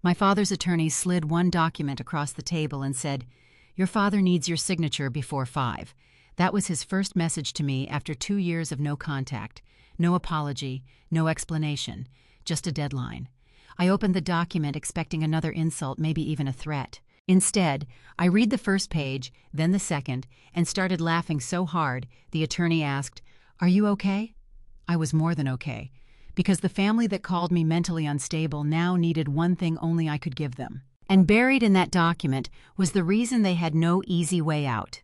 My father's attorney slid one document across the table and said, "Your father needs your signature before 5. That was his first message to me after 2 years of no contact, no apology, no explanation, just a deadline. I opened the document expecting another insult, maybe even a threat. Instead, I read the first page, then the second, and started laughing so hard the attorney asked, "Are you okay?" I was more than okay, because the family that called me mentally unstable now needed one thing only I could give them. And buried in that document was the reason they had no easy way out.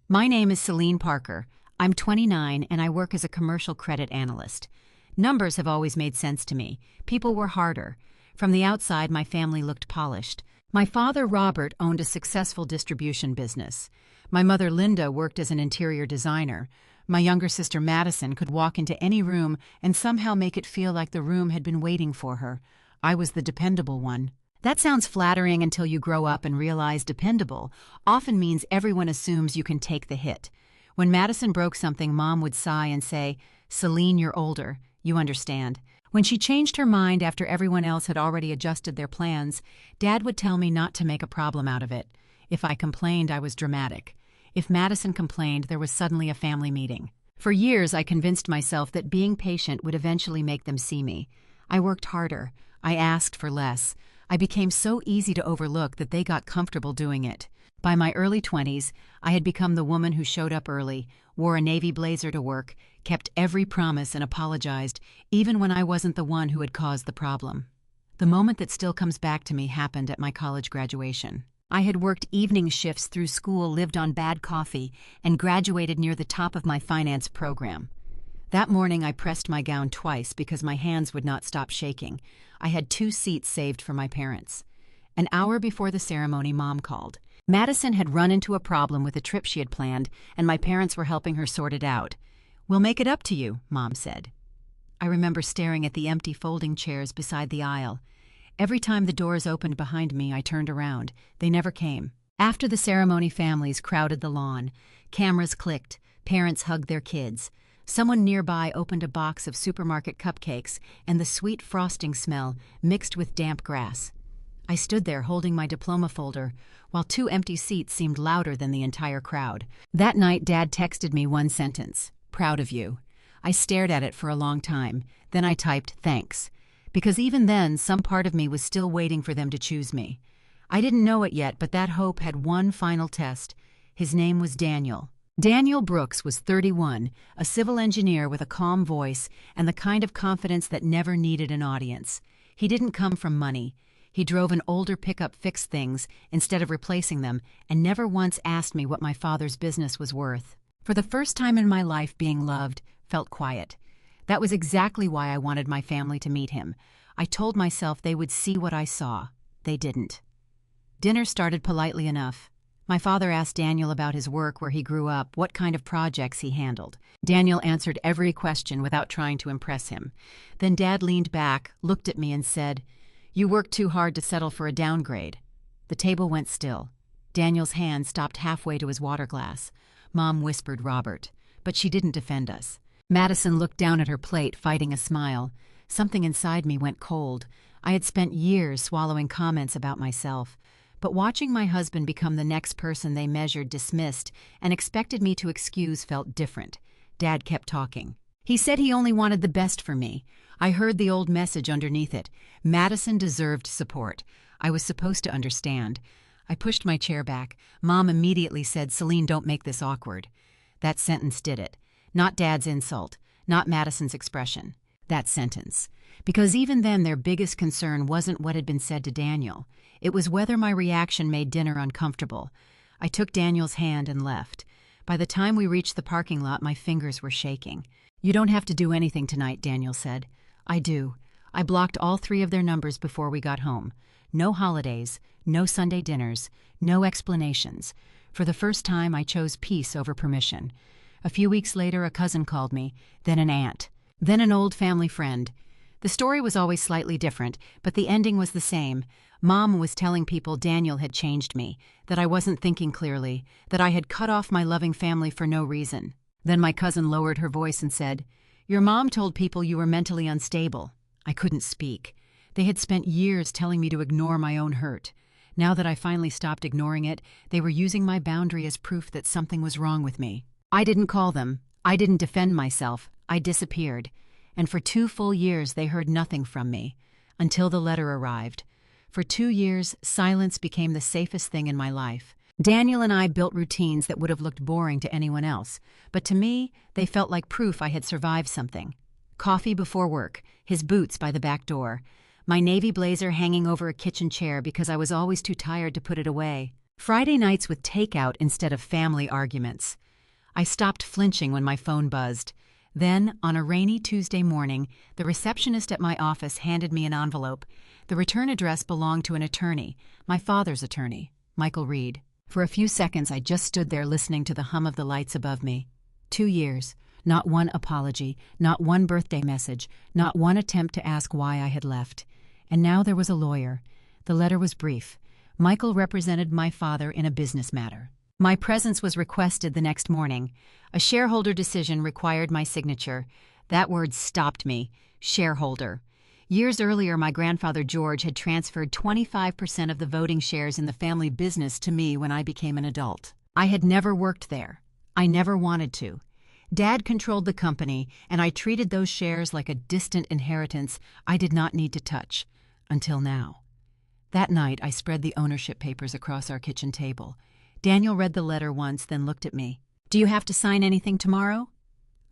My name is Selene Parker. I'm 29 and I work as a commercial credit analyst. Numbers have always made sense to me. People were harder. From the outside, my family looked polished. My father, Robert, owned a successful distribution business. My mother, Linda, worked as an interior designer. My younger sister, Madison, could walk into any room and somehow make it feel like the room had been waiting for her. I was the dependable one. That sounds flattering until you grow up and realize dependable often means everyone assumes you can take the hit. When Madison broke something, Mom would sigh and say, "Selene, you're older. You understand." When she changed her mind after everyone else had already adjusted their plans, Dad would tell me not to make a problem out of it. If I complained, I was dramatic. If Madison complained, there was suddenly a family meeting. For years, I convinced myself that being patient would eventually make them see me. I worked harder. I asked for less. I became so easy to overlook that they got comfortable doing it. By my early 20s, I had become the woman who showed up early, wore a navy blazer to work, kept every promise and apologized, even when I wasn't the one who had caused the problem. The moment that still comes back to me happened at my college graduation. I had worked evening shifts through school, lived on bad coffee, and graduated near the top of my finance program. That morning, I pressed my gown twice because my hands would not stop shaking. I had 2 seats saved for my parents. An hour before the ceremony, Mom called. Madison had run into a problem with a trip she had planned, and my parents were helping her sort it out. "We'll make it up to you," Mom said. I remember staring at the empty folding chairs beside the aisle. Every time the doors opened behind me, I turned around. They never came. After the ceremony, families crowded the lawn. Cameras clicked. Parents hugged their kids. Someone nearby opened a box of supermarket cupcakes, and the sweet frosting smell mixed with damp grass. I stood there holding my diploma folder, while 2 empty seats seemed louder than the entire crowd. That night, Dad texted me one sentence, "Proud of you." I stared at it for a long time. Then I typed, "Thanks." Because even then, some part of me was still waiting for them to choose me. I didn't know it yet, but that hope had one final test. His name was Daniel. Daniel Brooks was 31, a civil engineer with a calm voice and the kind of confidence that never needed an audience. He didn't come from money. He drove an older pickup, fixed things instead of replacing them, and never once asked me what my father's business was worth. For the first time in my life, being loved felt quiet. That was exactly why I wanted my family to meet him. I told myself they would see what I saw. They didn't. Dinner started politely enough. My father asked Daniel about his work, where he grew up, what kind of projects he handled. Daniel answered every question without trying to impress him. Then Dad leaned back, looked at me and said, "You worked too hard to settle for a downgrade." The table went still. Daniel's hand stopped halfway to his water glass. Mom whispered Robert, but she didn't defend us. Madison looked down at her plate, fighting a smile. Something inside me went cold. I had spent years swallowing comments about myself. But watching my husband become the next person they measured, dismissed, and expected me to excuse felt different. Dad kept talking. He said he only wanted the best for me. I heard the old message underneath it. Madison deserved support. I was supposed to understand. I pushed my chair back. Mom immediately said, "Selene, don't make this awkward." That sentence did it. Not Dad's insult, not Madison's expression. That sentence. Because even then, their biggest concern wasn't what had been said to Daniel. It was whether my reaction made dinner uncomfortable. I took Daniel's hand and left. By the time we reached the parking lot, my fingers were shaking. "You don't have to do anything tonight," Daniel said. "I do." I blocked all 3 of their numbers before we got home. No holidays, no Sunday dinners, no explanations. For the first time, I chose peace over permission. A few weeks later, a cousin called me, then an aunt, then an old family friend. The story was always slightly different, but the ending was the same. Mom was telling people Daniel had changed me, that I wasn't thinking clearly, that I had cut off my loving family for no reason. Then my cousin lowered her voice and said, "Your mom told people you were mentally unstable." I couldn't speak. They had spent years telling me to ignore my own hurt. Now that I finally stopped ignoring it, they were using my boundary as proof that something was wrong with me. I didn't call them. I didn't defend myself. I disappeared. And for 2 full years they heard nothing from me, until the letter arrived. For 2 years, silence became the safest thing in my life. Daniel and I built routines that would have looked boring to anyone else, but to me, they felt like proof I had survived something. Coffee before work, his boots by the back door, my navy blazer hanging over a kitchen chair because I was always too tired to put it away. Friday nights with takeout instead of family arguments. I stopped flinching when my phone buzzed. Then, on a rainy Tuesday morning, the receptionist at my office handed me an envelope. The return address belonged to an attorney, my father's attorney, Michael Reed. For a few seconds, I just stood there listening to the hum of the lights above me. 2 years, not one apology, not one birthday message, not one attempt to ask why I had left. And now there was a lawyer. The letter was brief. Michael represented my father in a business matter. My presence was requested the next morning. A shareholder decision required my signature. That word stopped me. Shareholder. Years earlier, my grandfather George had transferred 25% of the voting shares in the family business to me when I became an adult. I had never worked there. I never wanted to. Dad controlled the company, and I treated those shares like a distant inheritance I did not need to touch. Until now. That night, I spread the ownership papers across our kitchen table. Daniel read the letter once, then looked at me. "Do you have to sign anything tomorrow?"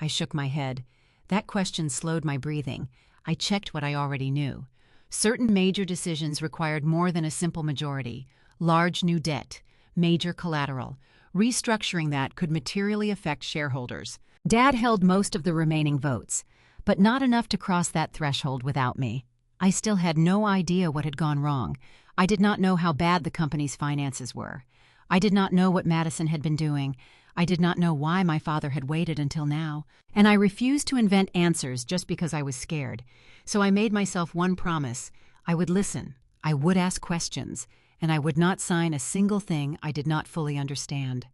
I shook my head. That question slowed my breathing. I checked what I already knew. Certain major decisions required more than a simple majority. Large new debt, major collateral. Restructuring that could materially affect shareholders. Dad held most of the remaining votes, but not enough to cross that threshold without me. I still had no idea what had gone wrong. I did not know how bad the company's finances were. I did not know what Madison had been doing. I did not know why my father had waited until now, and I refused to invent answers just because I was scared. So I made myself one promise. I would listen, I would ask questions, and I would not sign a single thing I did not fully understand.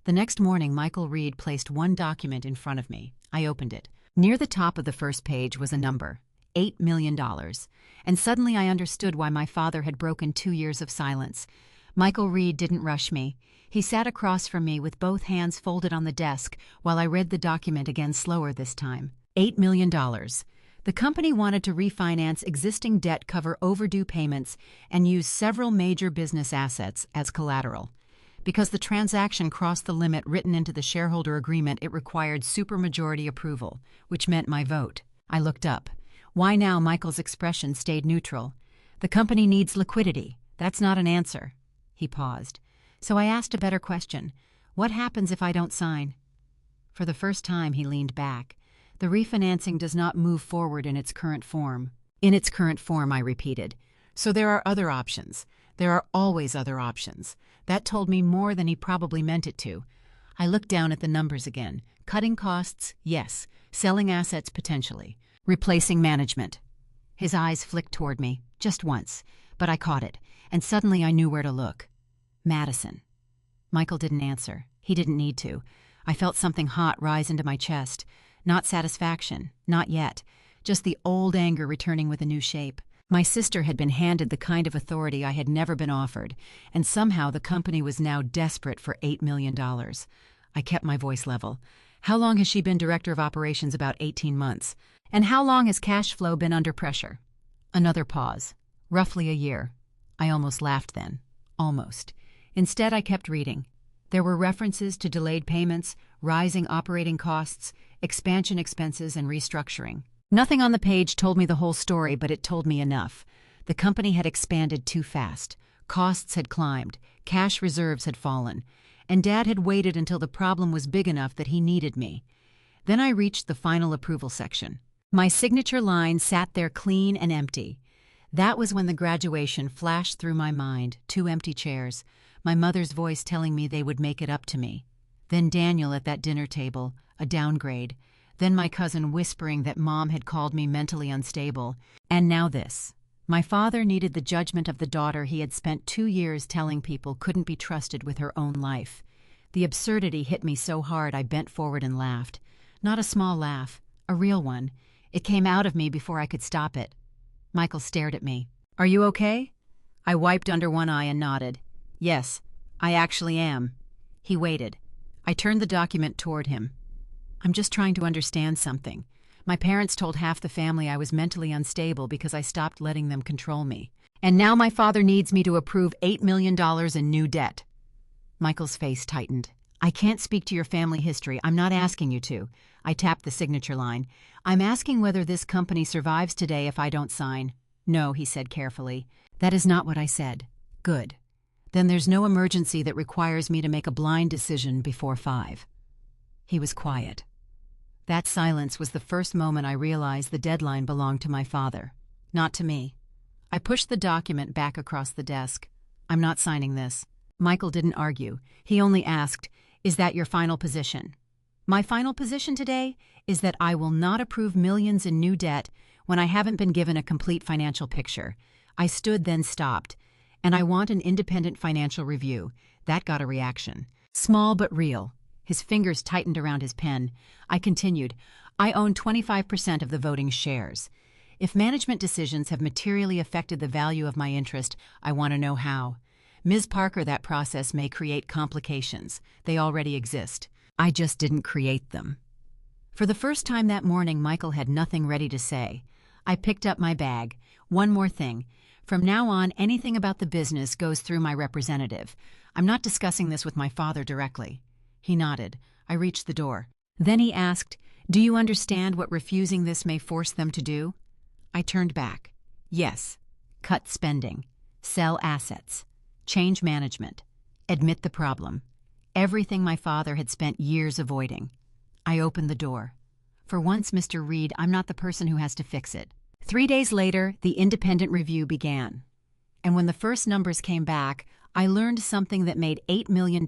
The next morning, Michael Reed placed one document in front of me. I opened it. Near the top of the first page was a number, $8 million, and suddenly I understood why my father had broken 2 years of silence. Michael Reed didn't rush me. He sat across from me with both hands folded on the desk while I read the document again slower this time. $8 million. The company wanted to refinance existing debt, cover overdue payments, and use several major business assets as collateral. Because the transaction crossed the limit written into the shareholder agreement, it required supermajority approval, which meant my vote. I looked up. Why now? Michael's expression stayed neutral. The company needs liquidity. That's not an answer. He paused. So I asked a better question. What happens if I don't sign? For the first time, he leaned back. The refinancing does not move forward in its current form. In its current form, I repeated. So there are other options. There are always other options. That told me more than he probably meant it to. I looked down at the numbers again. Cutting costs, yes. Selling assets, potentially. Replacing management. His eyes flicked toward me, just once, but I caught it, and suddenly I knew where to look. Madison. Michael didn't answer. He didn't need to. I felt something hot rise into my chest. Not satisfaction, not yet. Just the old anger returning with a new shape. My sister had been handed the kind of authority I had never been offered, and somehow the company was now desperate for $8 million. I kept my voice level. How long has she been director of operations? About 18 months. And how long has cash flow been under pressure? Another pause. Roughly a year. I almost laughed then. Almost. Instead, I kept reading. There were references to delayed payments, rising operating costs, expansion expenses, and restructuring. Nothing on the page told me the whole story, but it told me enough. The company had expanded too fast. Costs had climbed. Cash reserves had fallen. And Dad had waited until the problem was big enough that he needed me. Then I reached the final approval section. My signature line sat there clean and empty. That was when the graduation flashed through my mind. 2 empty chairs. My mother's voice telling me they would make it up to me. Then Daniel at that dinner table, a downgrade. Then my cousin whispering that Mom had called me mentally unstable. And now this. My father needed the judgment of the daughter he had spent 2 years telling people couldn't be trusted with her own life. The absurdity hit me so hard I bent forward and laughed. Not a small laugh, a real one. It came out of me before I could stop it. Michael stared at me. "Are you okay?" I wiped under one eye and nodded. "Yes, I actually am." He waited. I turned the document toward him. "I'm just trying to understand something. My parents told half the family I was mentally unstable because I stopped letting them control me. And now my father needs me to approve $8 million in new debt." Michael's face tightened. "I can't speak to your family history. I'm not asking you to." I tapped the signature line. "I'm asking whether this company survives today if I don't sign." "No," he said carefully. "That is not what I said." "Good. Then there's no emergency that requires me to make a blind decision before 5. He was quiet. That silence was the first moment I realized the deadline belonged to my father, not to me. I pushed the document back across the desk. "I'm not signing this." Michael didn't argue. He only asked, "Is that your final position?" "My final position today is that I will not approve millions in new debt when I haven't been given a complete financial picture." I stood, then stopped. "And I want an independent financial review." That got a reaction. Small but real. His fingers tightened around his pen. I continued, "I own 25% of the voting shares. If management decisions have materially affected the value of my interest, I want to know how. Ms. Parker, that process may create complications. They already exist. I just didn't create them." For the first time that morning, Michael had nothing ready to say. I picked up my bag. "One more thing. From now on, anything about the business goes through my representative. I'm not discussing this with my father directly." He nodded. I reached the door. Then he asked, "Do you understand what refusing this may force them to do?" I turned back. "Yes. Cut spending. Sell assets. Change management. Admit the problem. Everything my father had spent years avoiding." I opened the door. "For once, Mr. Reed, I'm not the person who has to fix it." 3 days later, the independent review began. And when the first numbers came back, I learned something that made $8 million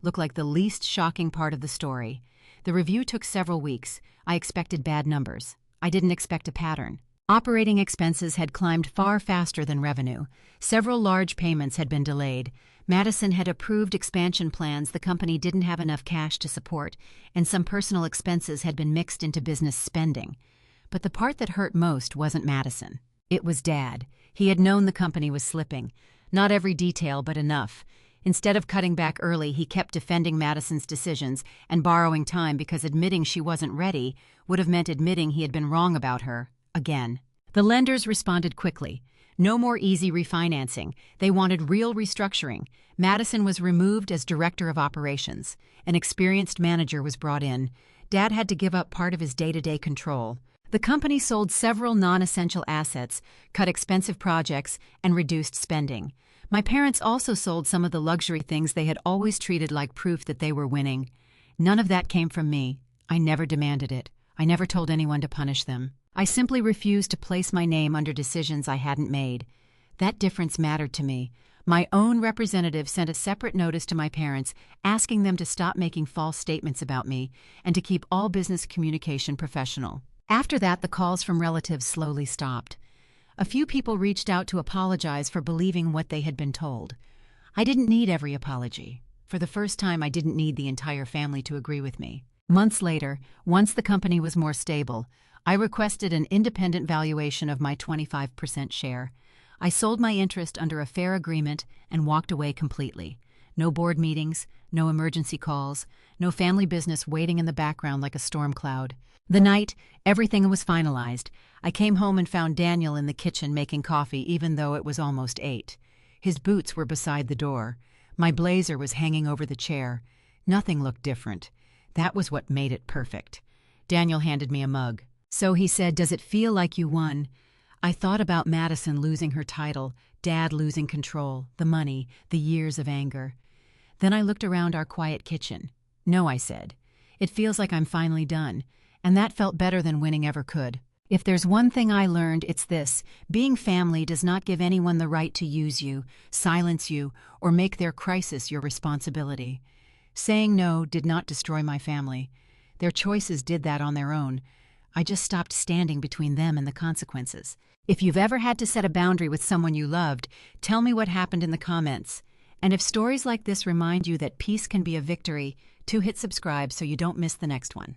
look like the least shocking part of the story. The review took several weeks. I expected bad numbers. I didn't expect a pattern. Operating expenses had climbed far faster than revenue. Several large payments had been delayed. Madison had approved expansion plans the company didn't have enough cash to support, and some personal expenses had been mixed into business spending. But the part that hurt most wasn't Madison. It was Dad. He had known the company was slipping. Not every detail, but enough. Instead of cutting back early, he kept defending Madison's decisions and borrowing time because admitting she wasn't ready would have meant admitting he had been wrong about her, again. The lenders responded quickly. No more easy refinancing. They wanted real restructuring. Madison was removed as director of operations. An experienced manager was brought in. Dad had to give up part of his day-to-day control. The company sold several non-essential assets, cut expensive projects, and reduced spending. My parents also sold some of the luxury things they had always treated like proof that they were winning. None of that came from me. I never demanded it. I never told anyone to punish them. I simply refused to place my name under decisions I hadn't made. That difference mattered to me. My own representative sent a separate notice to my parents asking them to stop making false statements about me and to keep all business communication professional. After that, the calls from relatives slowly stopped. A few people reached out to apologize for believing what they had been told. I didn't need every apology. For the first time, I didn't need the entire family to agree with me. Months later, once the company was more stable, I requested an independent valuation of my 25% share. I sold my interest under a fair agreement and walked away completely. No board meetings, no emergency calls, no family business waiting in the background like a storm cloud. The night everything was finalized, I came home and found Daniel in the kitchen making coffee even though it was almost 8. His boots were beside the door. My blazer was hanging over the chair. Nothing looked different. That was what made it perfect. Daniel handed me a mug. "So," he said, "does it feel like you won?" I thought about Madison losing her title, Dad losing control, the money, the years of anger. Then I looked around our quiet kitchen. "No," I said. "It feels like I'm finally done." And that felt better than winning ever could. If there's one thing I learned, it's this: being family does not give anyone the right to use you, silence you, or make their crisis your responsibility. Saying no did not destroy my family. Their choices did that on their own. I just stopped standing between them and the consequences. If you've ever had to set a boundary with someone you loved, tell me what happened in the comments. And if stories like this remind you that peace can be a victory, hit subscribe so you don't miss the next one.